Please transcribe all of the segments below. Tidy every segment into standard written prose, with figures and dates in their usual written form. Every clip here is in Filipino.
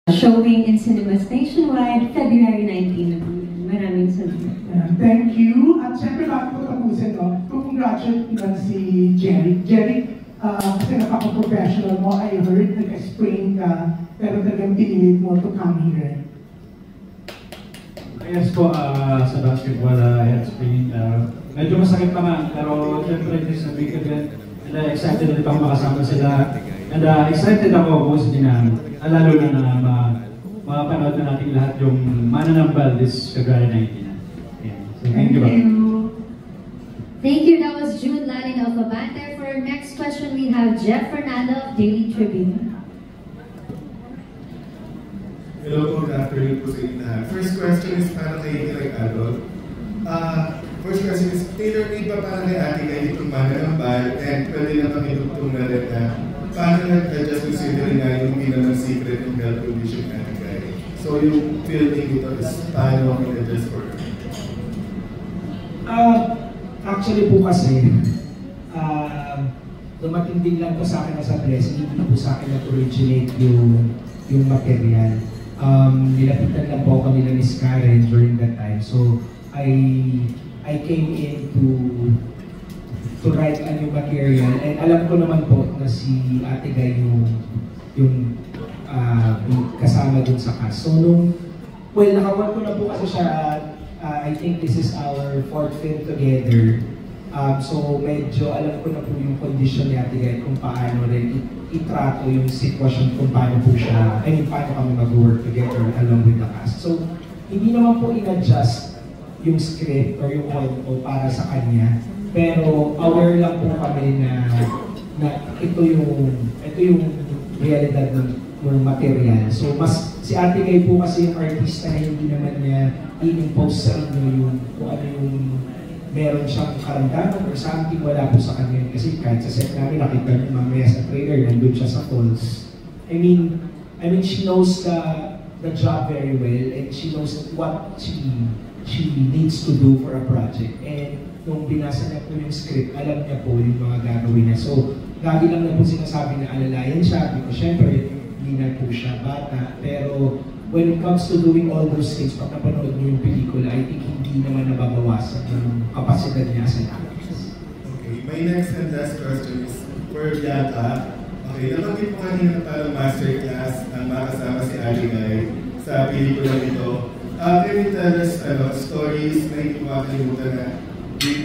Showing in cinemas nationwide, February 19. Maraming salamat. Thank you. At syempre bago ko tapusin, congratulate naman si Jerry. Jerry, kasi napaka-professional mo, I heard nag-explain ka, pero talagang pinilit mo to come here. Yes po, sa basketball, I had explained, medyo masakit pa nga, pero syempre sabi ko din, excited ulit ako makasama sila. And excited ako most din na, lalo na mapanood na natin lahat yung mananambal this February 19. Yeah. So thank you. Thank you. That was June Larin of Abante. For our next question, we have Jeff Fernando of Daily Tribune. Hello, good afternoon po sa inyo lahat. First question is para kay Direk Adol. First question is, tailor-made ba para kay Ate Guy itong mananambal? And pwede na kami itong na rin na paano nag-adjust considering na yung hindi naman secret yung health condition ni Ate Guy? So yung filming ito is paano mag-adjust for her? Actually po kasi, dumating din lang po sa akin sa blessing, hindi po sa akin na-originate yung material. Nilapitan lang po ako nila ni Karen during that time. So, I came in to write a new material. And alam ko naman po na si Ate Guy yung kasama dun sa cast. So, nakawan ko na po kasi siya, I think this is our 4th film together. So medyo alam ko na po yung condition ni Ate Guy kung paano rin itrato yung sitwasyon kung paano po siya, paano kami mag-work together along with the cast. So hindi naman po in-adjust yung script or yung kwento para sa kanya, pero aware lang po kami na ito yung realidad ng material. So si Ate Guy po kasi yung artista na hindi naman niya i-impose sa inyo kung ano yung meron siyang karamdaman or something, wala po sa kanya. Kasi kahit sa set namin, nakita niyo mamaya sa trailer, nandun siya sa falls. I mean, she knows the job very well and she knows what she needs to do for a project. And nung binasa niya po yung script, alam niya po yung mga gagawin niya. So, lagi lang na po sinasabi na alalayan siya, because syempre, hindi na po siya bata. Pero when it comes to doing all those things, pag napanood niyo yung pelikula, I think hindi naman nababawasan yung kapasidad niya sa actress. Okay, my next and last question is for Bianca. Okay, nabanggit mo kanina parang masterclass ang makasama si Ate Guy sa pelikula nito. Can you tell us stories na hindi mo makalimutan na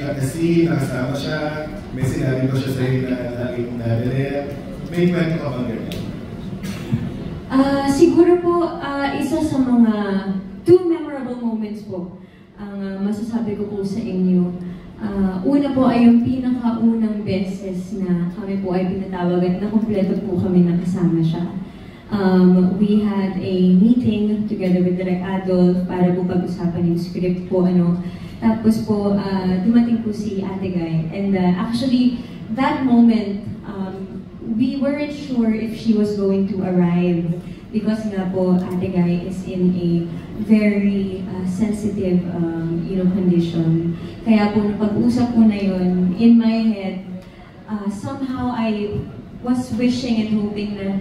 at the scene, nakasama siya, may sinabi pa siya sa'yo na laging nabirin, may kwento ka bang ganyan? Siguro po, isa sa mga 2 memorable moments po ang masasabi ko po sa inyo. Una po ay yung pinakaunang beses na kami po ay pinatawag at nakumpleto po kami na kasama siya. We had a meeting together with Direk Adolf para po pag-usapan yung script po. Tapos po, dumating po si Ate Guy. And actually, that moment, we weren't sure if she was going to arrive because nga po Ate Guy is in a very sensitive condition. Kaya po napag-usap po na yun, in my head, somehow I was wishing and hoping na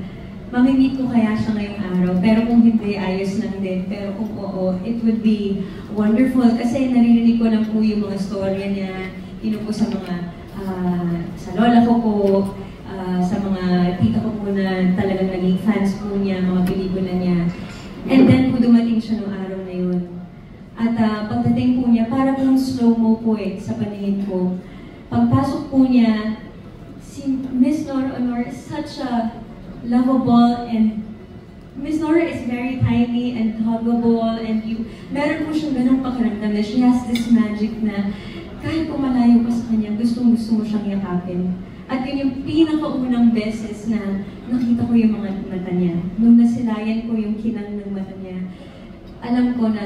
mamimit ko kaya siya ngayong araw. Pero kung hindi, ayos lang din. Pero kung oo, it would be wonderful kasi naririnig ko lang po yung mga storya niya, po sa mga, sa lola ko po, sa mga tita ko po na talagang naging fans po niya, mga pelikula niya. And then po dumating siya noong araw na yun. At pagdating po niya, para pong slow-mo po sa paningin ko. Pagpasok po niya, si Miss Nora Honor is such a lovable and Miss Nora is very tiny and huggable and meron po siyang ganang pakiramdam na she has this magic na kahit kung malayo pa sa kanya, gustong-gusto mo siyang yakapin. At yun yung pinakaunang beses na nakita ko yung mga mata niya. Nung nasilayan ko yung kinang ng mata niya, alam ko na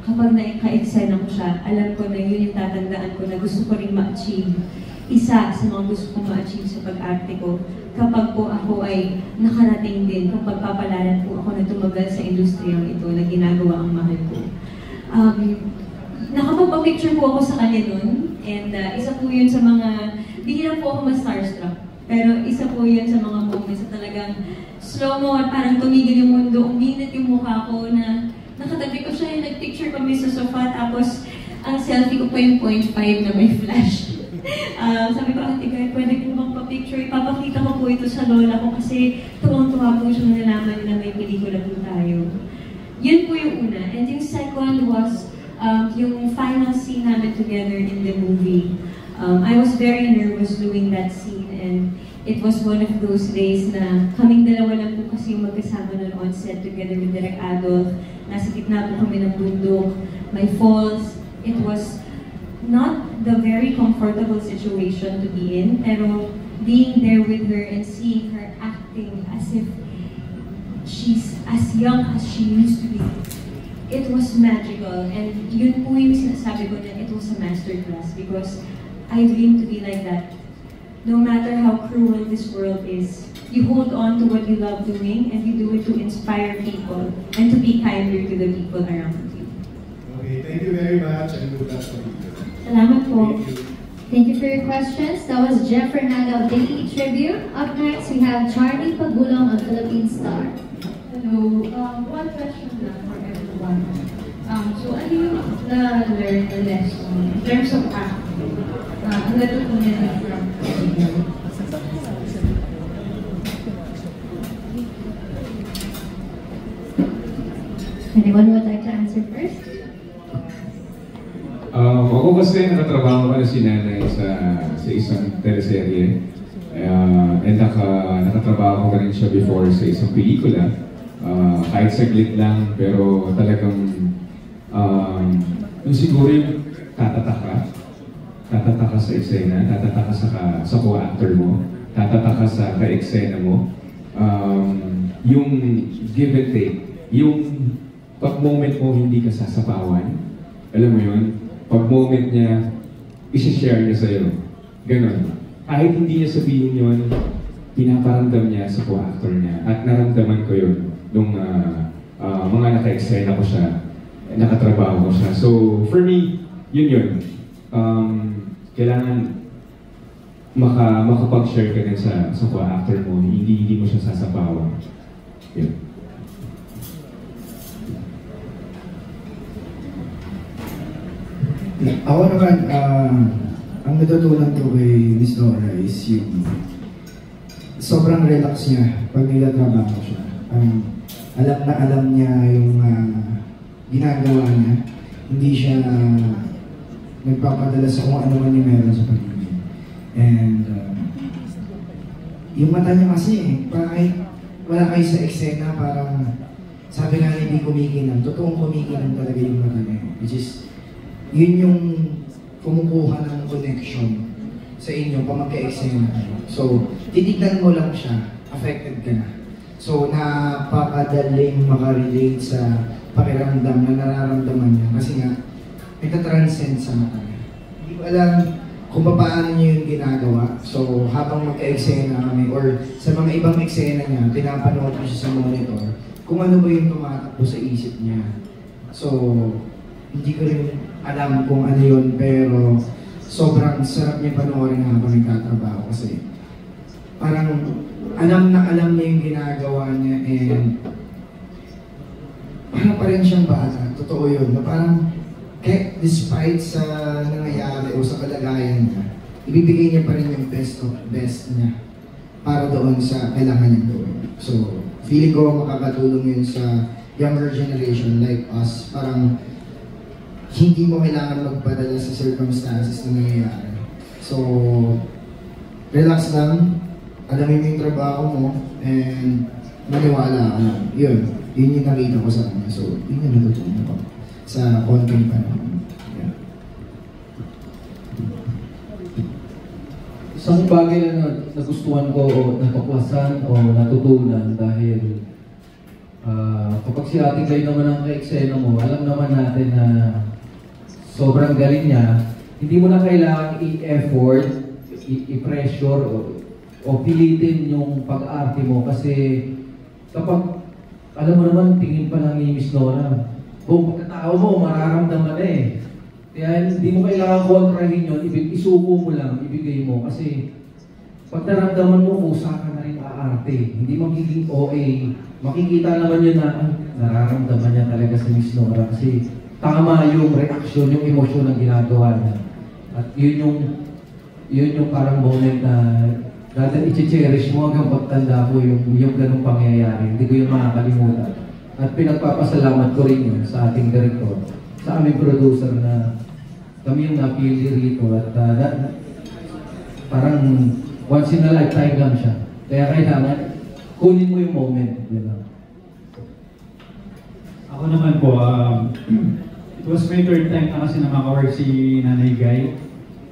kapag naika-eksena ko siya, alam ko na yun yung tatandaan ko na gusto ko rin ma-achieve. Isa sa mga gusto kong ma-achieve sa pag-arte ko, kapag po ako ay nakarating din, kung pagpapalaran po ako na tumagal sa industriyang ito na ginagawa ang mahal ko. Nakapagpa-picture po ako sa kanya nun, and isa po yun sa mga, hindi lang po ako ma-starstruck, pero isa po yun sa mga moments na talagang slow-mo at parang tumigil yung mundo, uminit yung mukha ko na nakatabi ko siya, nag-picture kami sa sofa, tapos ang selfie ko pa yung 0.5 na may flash. Sabi ko, Ate Guy, pwede ko bang pa-picture? Ipapakita ko po ito sa lola ko kasi tuwang-tuwa po siya nalaman na may pelikula po tayo. Yun po yung una. And yung second was yung final scene namin together in the movie. I was very nervous doing that scene, and it was one of those days na kaming dalawa lang po kasi yung magkasama nun on set together with Direk Adolf. Nasa gitna po kami ng bundok, may falls. It was not the very comfortable situation to be in, pero being there with her and seeing her acting as if she's as young as she used to be, it was magical. And yun po yung sinasabi ko na it was a masterclass because I dream to be like that. No matter how cruel this world is, you hold on to what you love doing and you do it to inspire people and to be kinder to the people around you. Okay, thank you very much and good luck for you. Salamat po. Thank you. Thank you for your questions. That was Jeff Fernando of Daily Tribune. Up next, we have Charlie Pagulong of Philippine Star. Hello. One question lang for everyone. So, ano yung na-learn the lesson in terms of acting? Ang natutunan niyo from Anyone would like to answer first? Ako kasi nakatrabaho ko na si Nanay sa isang teleserye. And nakatrabaho ko rin siya before sa isang pelikula. Kahit saglit lang, pero talagang yung siguro yung tatataka sa eksena, tatataka sa co-actor mo, tatataka sa ka-eksena mo. Yung give and take, yung pag-moment mo hindi ka sasapawan, alam mo yun, pag-moment niya, isi-share niya sa'yo. Ganon. Kahit hindi niya sabihin yun, pinaparamdam niya sa co-actor niya. At naramdaman ko yun nung mga naka-eksena ko siya, nakatrabaho ko siya. So, for me, yun. Kailangan makapag-share ka rin sa co-actor mo, hindi mo siya sasapawan. Yun. Ako naman, ang natutunan ko kay Miss Nora is yung sobrang relax niya pag nagtatrabaho siya. Alam na alam niya yung ginagawa niya. Hindi siya nagpapadala sa kung ano man yung meron sa paligid. And yung mata niya kasi, kahit wala kayo sa eksena, parang sabi nga hindi kumikinang, totoong kumikinang talaga yung mata niya. Which is, yun yung kumukuha ng connection sa inyo pag magka-eksena kayo. So, titignan mo lang siya, affected ka na. So, napakadaling makarelate sa pakiramdam na nararamdaman niya kasi nga, nagtatranscend sa mata niya. Hindi ko alam kung paano niya yung ginagawa. So, habang magka-eksena kami or sa mga ibang eksena niya, pinapanood ko siya sa monitor, kung ano ba yung tumatakbo sa isip niya. So, hindi ko rin alam kung ano yun, pero sobrang sarap niya panoorin habang nagtatrabaho kasi parang alam na alam niya yung ginagawa niya and parang pa rin siyang bata. Totoo yun. Na parang despite sa nangyayari o sa kalagayan niya, ibibigay niya pa rin yung best of best niya para doon sa kailangan niya doon. So, feeling ko makakatulong yun sa younger generation like us. Parang hindi mo kailangan magpadala sa circumstances na nangyayari. So, relax lang, alamin mo yung trabaho mo, and maniwala ka lang. Yun yung nakita ko sa kanya. So, yun yung natutunan ko sa konting panahon. Yeah. Isang bagay na nagustuhan ko o napakwasan o natutunan dahil kapag si Ate Guy naman ang ka-eksena mo, alam naman natin na sobrang galing niya, hindi mo na kailangan i-effort, i-pressure o pilitin yung pag-arte mo kasi kapag alam mo naman, tingin pa lang ni Miss Nora, kung pagkatao mo, mararamdaman na eh. Kaya hindi mo kailangan kontrahin yun, isuko mo lang, ibigay mo kasi pag naramdaman mo, kusa ka na rin pag-aarte. Hindi magiging OA. Makikita naman yun na nararamdaman niya talaga si Miss Nora kasi tama yung reaksyon, yung emosyon ng ginagawa niya. At yun yung parang moment na dati i-cherish mo hanggang pagtanda ko yung ganung pangyayari. Hindi ko yung makakalimutan. At pinagpapasalamat ko rin yun sa ating director, sa aming producer na kami yung napili rito at parang once in a lifetime lang siya. Kaya kailangan kunin mo yung moment. Diba? Ako naman po, it was my third time na kasi na makawork si Nanay Guy.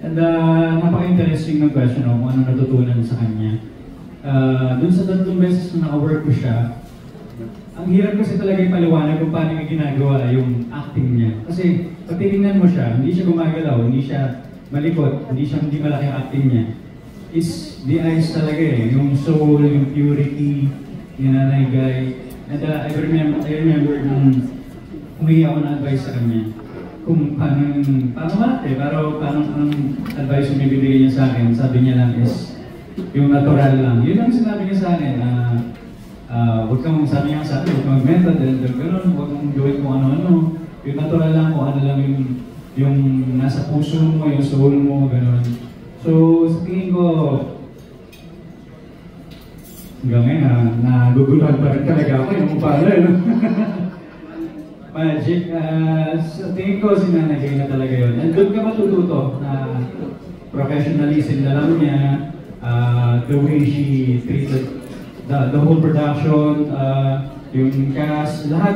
And napaka-interesting ng question kung ano natutunan sa kanya. Doon sa 3 beses na naka-work ko siya, ang hirap kasi talaga ipaliwanag kung paano niya ginagawa yung acting niya. Kasi pag titingnan mo siya, hindi siya gumagalaw, hindi siya malikot, hindi malaki ang acting niya. Is the eyes talaga eh, yung soul, yung purity, ni Nanay Guy. And I remember nung humingi ako ng advice sa kanya. Kung paano ang advice yung bibigay niya sa akin, sabi niya lang is yung natural lang. Yun ang sinabi niya sa akin, huwag kang sabi niya sa akin, huwag kang mag-method, gano'n, huwag kang gawin kung ano-ano. Yung natural lang, kung ano lang yung nasa puso mo, yung soul mo, gano'n. So, sa tingin ko, hanggang ngayon, naguguluhan pa rin talaga ako yung paano, Magic, sa tingin ko, sinanagay na talaga yun. And doon ka matututo na professionalism na lang niya, the way she treated the whole production, yung cast, lahat